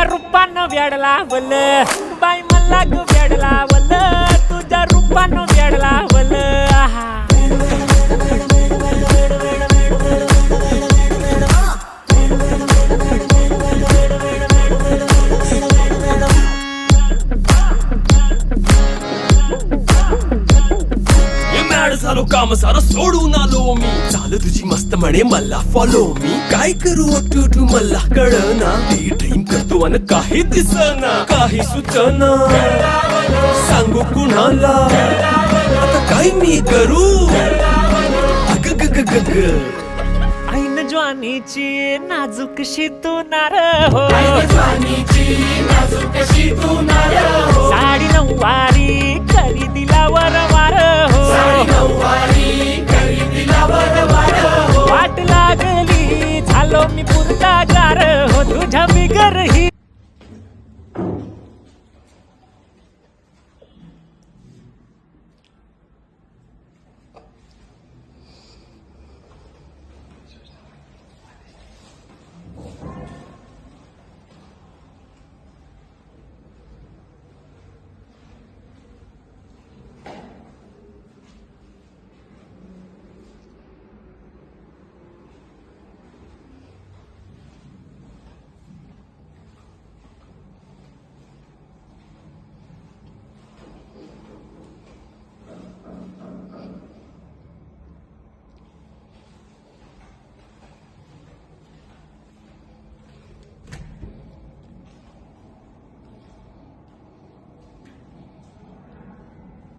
तुझ्या रूपानं वेड लावल बाई मला ग वेड लावल तुझ्या रूपानं वेड लावल आहा झालो काम सारं सोडून आलो मी चाल तुझी मस्त म्हणे मला फॉलो मी काय करू टू मला कळना ती ड्रीम करतो अन काही दिसना काही सुचना सांगू कुणाला आता काय मी करू अग ग ग ग ग ऐन ज्वानीची नाजूकशी तू नार हो साडी नऊवारी करी दिला वरवार हो वाट लागली झालो मी पुरता गार हो तुझ्या बिगर ही